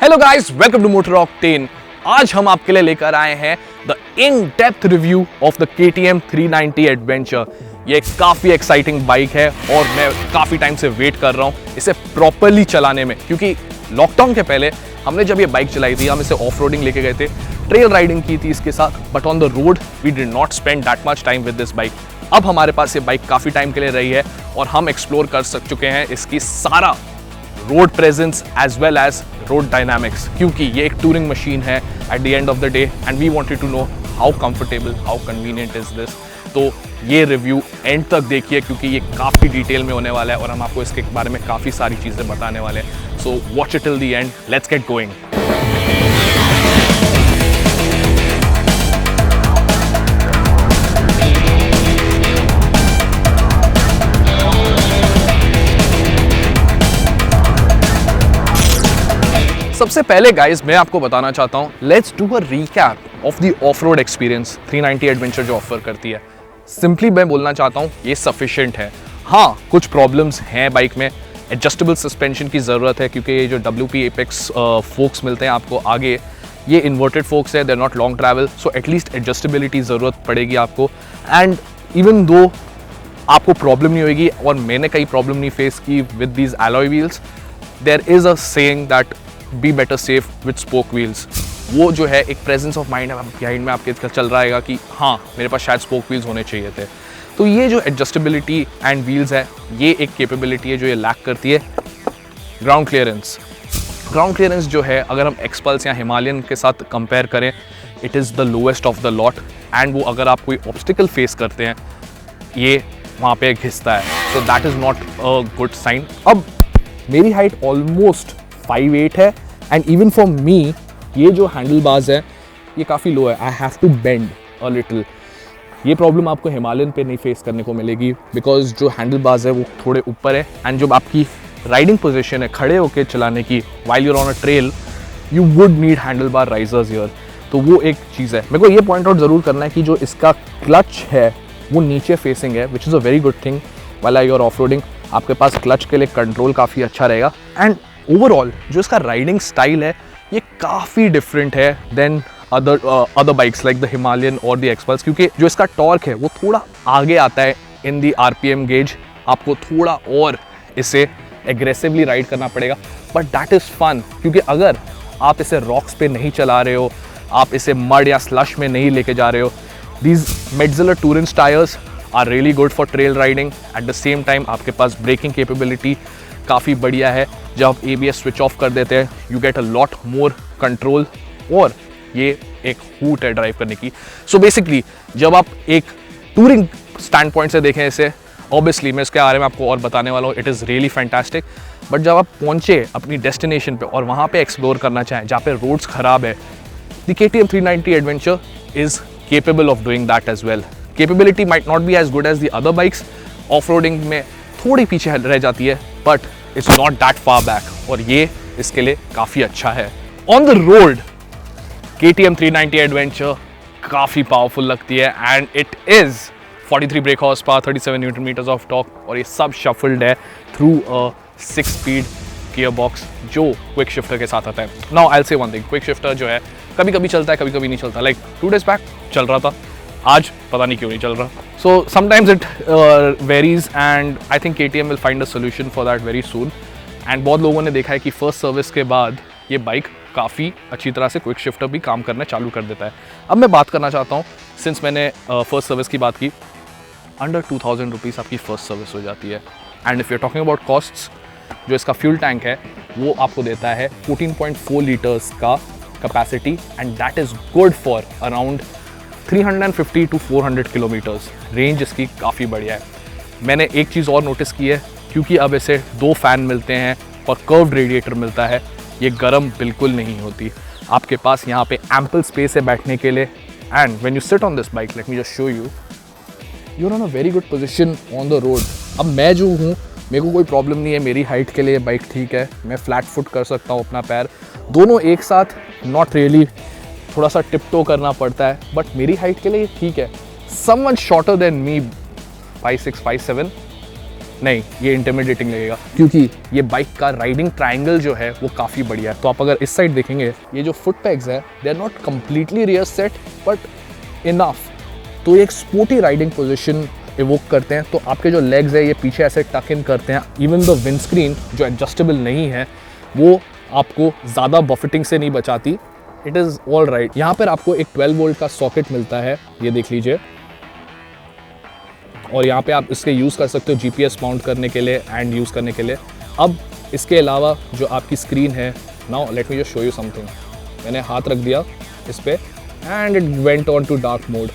Hello guys, welcome to Motor Octane. आज हम आपके लिए लेकर आए हैं the in depth review of the KTM 390 adventure. ये काफ़ी एक्साइटिंग बाइक है और मैं काफ़ी टाइम से वेट कर रहा हूँ इसे प्रॉपरली चलाने में, क्योंकि लॉकडाउन के पहले हमने जब ये बाइक चलाई थी हम इसे ऑफ रोडिंग लेके गए थे, ट्रेल राइडिंग की थी इसके साथ, but on the road we did not spend that much time with this bike. अब हमारे पास ये बाइक काफ़ी टाइम के लिए रही है और हम एक्सप्लोर कर चुके हैं इसकी सारा road presence as well as road dynamics, क्योंकि ये एक टूरिंग मशीन है at the end of the day and we wanted to know how comfortable, how convenient is this. तो ये रिव्यू एंड तक देखिए क्योंकि ये काफ़ी डिटेल में होने वाला है और हम आपको इसके बारे में काफ़ी सारी चीज़ें बताने वाले हैं। So watch it till the end, let's get going. सबसे पहले गाइस मैं आपको बताना चाहता हूँ, let's do a recap of the of road experience 390 adventure जो ऑफर करती है। सिंपली मैं बोलना चाहता हूँ ये सफिशिएंट है। हाँ, कुछ प्रॉब्लम्स हैं बाइक में, एडजस्टेबल सस्पेंशन की ज़रूरत है क्योंकि ये जो WP एपेक्स फोक्स मिलते हैं आपको आगे, ये इन्वर्टेड फोक्स है, they are not long travel, so at least adjustability ज़रूरत पड़ेगी आपको। एंड इवन दो आपको प्रॉब्लम नहीं होगी, और मैंने कई प्रॉब्लम नहीं फेस की with these alloy wheels, there is a saying that be better safe with spoke wheels. वो जो है एक प्रेजेंस ऑफ माइंड माइंड में आपके चल रहा है कि हाँ मेरे पास शायद स्पोक व्हील्स होने चाहिए थे। तो ये जो एडजस्टेबिलिटी एंड व्हील्स है, ये एक कैपेबिलिटी है जो ये लैक करती है। ग्राउंड क्लियरेंस जो है, अगर हम एक्सपल्स या हिमालयन के साथ कंपेयर करें, it is the lowest of the lot. And वो अगर आप कोई ऑब्स्टिकल फेस करते हैं, ये वहाँ पे घिसता है, so that is not a good sign. अब मेरी हाइट ऑलमोस्ट 5'8" है एंड इवन फॉर मी ये जो हैंडल बार्स है ये काफ़ी लो है, I have to bend a little. ये प्रॉब्लम आपको हिमालयन पे नहीं फेस करने को मिलेगी बिकॉज जो हैंडल बार्स है वो थोड़े ऊपर है एंड जो आपकी राइडिंग पोजीशन है खड़े होकर चलाने की while you are on a trail, you would need handle bar risers here. तो वो एक चीज़ है। मेरे को ये पॉइंट आउट ज़रूर करना है कि जो इसका क्लच है वो नीचे फेसिंग है, which is a very good thing. वाला यू आर ऑफ रोडिंग, आपके पास क्लच के लिए कंट्रोल काफ़ी अच्छा रहेगा। एंड ओवरऑल जो इसका राइडिंग स्टाइल है ये काफ़ी डिफरेंट है than other bikes like the Himalayan और द एक्सपल्स, क्योंकि जो इसका टॉर्क है वो थोड़ा आगे आता है इन दी RPM गेज। आपको थोड़ा और इसे एग्रेसिवली राइड करना पड़ेगा, बट दैट इज़ फन, क्योंकि अगर आप इसे रॉक्स पे नहीं चला रहे हो, आप इसे मड या स्लश में नहीं लेके जा रहे हो, these Metzeler Tourance tyres are really good for trail riding. At the same time आपके पास ब्रेकिंग कैपेबिलिटी काफ़ी बढ़िया है। जब आप ABS स्विच ऑफ कर देते हैं, you get a lot more control, और ये एक हूट है ड्राइव करने की। सो बेसिकली जब आप एक टूरिंग स्टैंड पॉइंट से देखें इसे, ऑब्वियसली मैं इसके बारे में आपको और बताने वाला हूँ, it is really fantastic. But जब आप पहुँचे अपनी डेस्टिनेशन पे और वहाँ पे एक्सप्लोर करना चाहें जहाँ पे रोड्स ख़राब है, the KTM 390 adventure is capable of doing that as well. Capability might not be as good as the other bikes, off roading में थोड़ी पीछे रह जाती है, but it's not that far back, और ये इसके लिए काफ़ी अच्छा है। On the road KTM 390 adventure काफ़ी पावरफुल लगती है and it is 43 brake horse power, 37 newton meters of torque, और ये सब शफल्ड है through a six-speed gear box जो क्विक शिफ्टर के साथ आता है। Now I will say one thing, quick shifter जो है कभी कभी चलता है, कभी कभी नहीं चलता। लाइक 2 days बैक चल रहा था, आज पता नहीं क्यों नहीं चल रहा। So sometimes it varies and I think KTM will find a solution for that very soon. And बहुत लोगों ने देखा है कि फर्स्ट सर्विस के बाद ये बाइक काफ़ी अच्छी तरह से क्विक शिफ्टर भी काम करना चालू कर देता है। अब मैं बात करना चाहता हूँ, सिंस मैंने फर्स्ट सर्विस की बात की, अंडर 2000 रुपीज़ आपकी फर्स्ट सर्विस हो जाती है। And if you are talking about costs, जो इसका फ्यूल टैंक है वो आपको देता है 14.4 लीटर्स का capacity, and that is good for around 350 to 400 kilometres. Range इसकी काफ़ी बढ़िया है। मैंने एक चीज़ और नोटिस की है, क्योंकि अब इसे 2 फैन मिलते हैं और कर्व्ड रेडिएटर मिलता है, ये गर्म बिल्कुल नहीं होती। आपके पास यहाँ पे एम्पल स्पेस है बैठने के लिए। And when you sit on this bike, let me just show you, you are on a very good position on the road. अब मैं जो हूँ, मेरे को कोई प्रॉब्लम नहीं है, मेरी हाइट के लिए बाइक ठीक है, मैं फ्लैट फुट कर सकता हूँ अपना पैर दोनों एक साथ, नॉट रियली, थोड़ा सा टिप-टो करना पड़ता है, बट मेरी हाइट के लिए ठीक है। समवन शॉर्टर देन मी, 5'6", 5'7", नहीं, ये इंटिमिडेटिंग लगेगा क्योंकि ये बाइक का राइडिंग ट्रायंगल जो है वो काफ़ी बढ़िया है। तो आप अगर इस साइड देखेंगे, ये जो फुट पैग्स है they are not completely rear set but enough, तो एक स्पोर्टी राइडिंग पोजीशन इवोक करते हैं। तो आपके जो लेग्स है ये पीछे ऐसे टक इन करते हैं। इवन द विंड स्क्रीन जो एडजस्टेबल नहीं है वो आपको ज़्यादा बफेटिंग से नहीं बचाती। It is all right. यहाँ पर आपको एक 12 वोल्ट का सॉकेट मिलता है, ये देख लीजिए, और यहाँ पे आप इसके यूज़ कर सकते हो GPS माउंट करने के लिए एंड यूज़ करने के लिए। अब इसके अलावा जो आपकी स्क्रीन है, now let me just show you something. मैंने हाथ रख दिया इस पर and it went on to dark mode.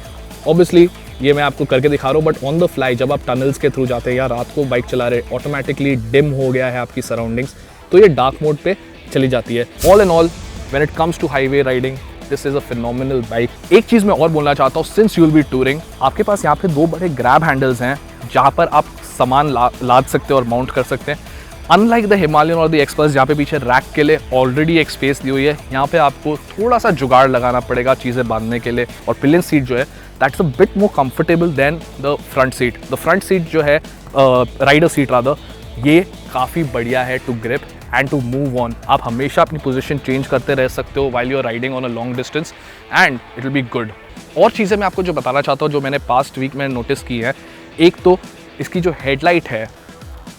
Obviously ये मैं आपको करके दिखा रहा हूँ, बट ऑन द फ्लाई जब आप टनल्स के थ्रू जाते हैं या रात को बाइक चला रहे, ऑटोमेटिकली डिम हो गया है आपकी सराउंडिंग्स, तो ये डार्क मोड पे चली जाती है। All in all when it comes to highway riding, this is a phenomenal bike. एक चीज़ मैं और बोलना चाहता हूँ, since you will be touring, आपके पास यहाँ पे 2 बड़े ग्रैब हैंडल्स हैं जहाँ पर आप सामान लाद सकते हो और माउंट कर सकते हैं। अनलाइक द हिमालयन और द एक्सपल्स जहाँ पे पीछे रैक के लिए ऑलरेडी एक स्पेस दी हुई है, यहाँ पे आपको थोड़ा सा जुगाड़ लगाना पड़ेगा चीज़ें बांधने के लिए। और पिलियन सीट जो है that's a bit more comfortable than the front seat. The front seat जो है राइडर सीट रादर, ये काफ़ी बढ़िया है to grip and to move on. आप हमेशा अपनी पोजीशन चेंज करते रह सकते हो while you are riding on a long distance and it will be good. और चीज़ें मैं आपको जो बताना चाहता हूँ जो मैंने पास्ट वीक में नोटिस की है, एक तो इसकी जो हेडलाइट है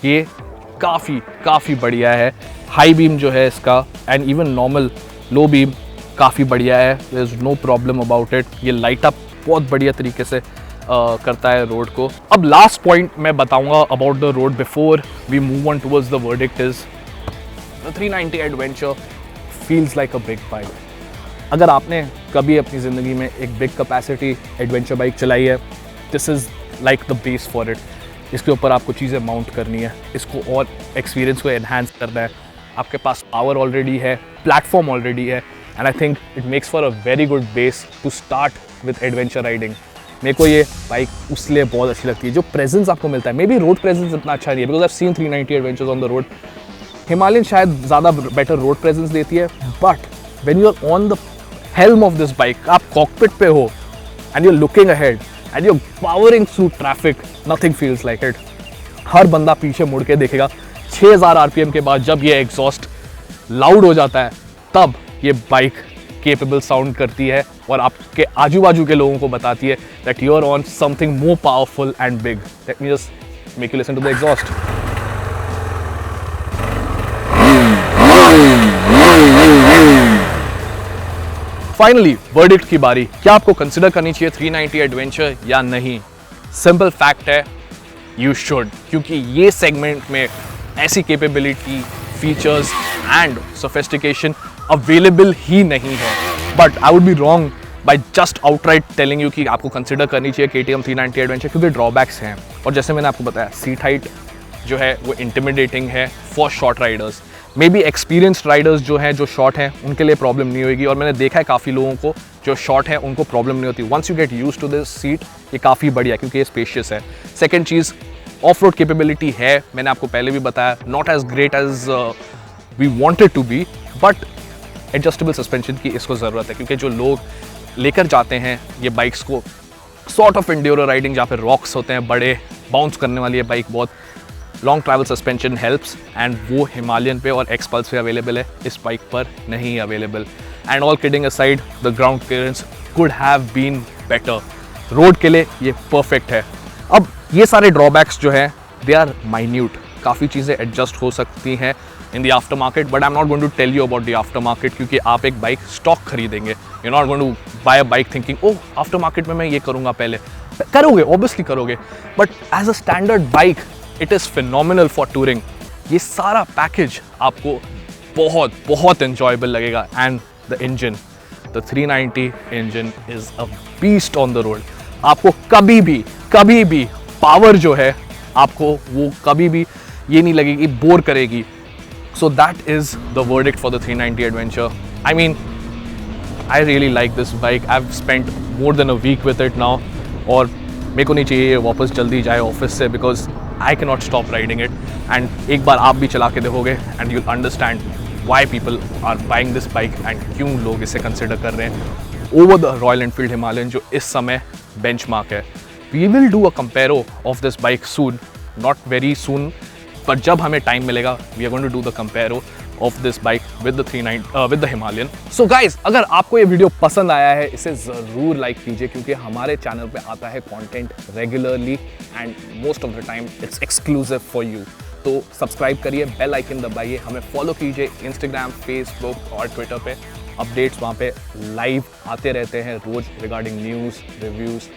ये काफ़ी बढ़िया है। हाई बीम जो है इसका and even normal low beam काफ़ी बढ़िया है, there is no problem about it. ये लाइट अप बहुत बढ़िया तरीके से करता है रोड को। अब लास्ट पॉइंट मैं बताऊंगा about the road before we move on towards the verdict is the 390 adventure feels like a big bike. अगर आपने कभी अपनी ज़िंदगी में एक बिग कैपेसिटी एडवेंचर बाइक चलाई है, this is like the base for it. इसके ऊपर आपको चीज़ें माउंट करनी है, इसको और एक्सपीरियंस को एनहांस करना है। आपके पास पावर ऑलरेडी है, प्लेटफॉर्म ऑलरेडी है, and I think it makes for a very good base to start with adventure riding. मेरे को ये बाइक उसलिए बहुत अच्छी लगती है, जो प्रेजेंस आपको मिलता है। मे बी रोड प्रेजेंस इतना अच्छा नहीं है because I have seen 390 adventures on the road. Himalayan शायद ज़्यादा बेटर रोड प्रेजेंस देती है, but when you are on the helm of this bike, आप कॉकपिट पे हो and you are looking ahead and you are powering through traffic, nothing feels like it. हर बंदा पीछे मुड़ के देखेगा। 6000 RPM के बाद जब ये एग्जॉस्ट लाउड हो जाता है, तब ये बाइक केपेबल साउंड करती है और आपके आजू बाजू के लोगों को बताती है that you are on something more powerful and big. Let me just make you listen to the exhaust. Finally verdict की बारी। क्या आपको कंसिडर करनी चाहिए 390 एडवेंचर या नहीं? सिंपल फैक्ट है, यू शुड, क्योंकि ये सेगमेंट में ऐसी capability, features and sophistication available ही नहीं है। But I would be wrong by just outright telling you कि आपको कंसिडर करनी चाहिए KTM 390 एडवेंचर, क्योंकि ड्रॉबैक्स हैं। और जैसे मैंने आपको बताया, सीट हाइट जो है वो इंटिमिडेटिंग है for short Riders. May be experienced Riders जो हैं, जो शॉर्ट हैं, उनके लिए प्रॉब्लम नहीं होगी। और मैंने देखा है काफ़ी लोगों को जो शॉर्ट हैं उनको प्रॉब्लम नहीं होती। Once you get use to this seat, ये काफ़ी बढ़िया क्योंकि ये स्पेशियस है। सेकेंड चीज़, ऑफ रोड कैपेबिलिटी है, मैंने आपको पहले भी बताया, not as great as we wanted to be, but adjustable suspension की इसको ज़रूरत है, क्योंकि जो लोग लेकर जाते हैं ये बाइक्स को सॉर्ट ऑफ एंड्योरो राइडिंग जहाँ पे रॉक्स होते हैं, बड़े बाउंस करने वाली है बाइक, बहुत long travel suspension helps, and वो हिमालयन पे और एक्सपल्स पे अवेलेबल है, इस बाइक पर नहीं available. And all kidding aside, the ground clearance could have been better. Road के लिए ये परफेक्ट है। अब ये सारे ड्रॉबैक्स जो है दे आर माइन्यूट, काफ़ी चीज़ें एडजस्ट हो सकती हैं in the aftermarket, but I am not going to tell you about the aftermarket, क्योंकि आप एक बाइक स्टॉक खरीदेंगे, you not going to buy a bike thinking oh aftermarket में मैं ये करूँगा। पहले करोगे, ऑब्वियसली करोगे, but as a standard bike it is phenomenal for touring. ये सारा पैकेज आपको बहुत बहुत एन्जॉयबल लगेगा। And the engine, the 390 engine is a beast on the road. आपको कभी भी पावर जो है आपको वो कभी भी ये नहीं लगेगी, बोर करेगी। So that is the verdict for the 390 adventure. I mean, I really like this bike. I have spent more than a week with it now, और मेरे को नहीं चाहिए वापस जल्दी जाए ऑफिस से, because I can not stop riding it. And एक बार आप भी चला के देखोगे and you'll understand why people are buying this bike and क्यों लोग इसे कंसिडर कर रहे हैं over the Royal Enfield Himalayan, जो इस समय बेंचमार्क है। We will do a comparo of this bike soon, not very soon, पर जब हमें टाइम मिलेगा we are going to do the compare of this bike with the Himalayan. So guys, अगर आपको ये वीडियो पसंद आया है इसे ज़रूर लाइक कीजिए, क्योंकि हमारे चैनल पे आता है content regularly and most of the time it's exclusive for you. तो सब्सक्राइब करिए, बेल आइकन दबाइए, हमें फॉलो कीजिए इंस्टाग्राम, फेसबुक और ट्विटर पे। अपडेट्स वहाँ पे लाइव आते रहते हैं रोज़ रिगार्डिंग न्यूज़, रिव्यूज़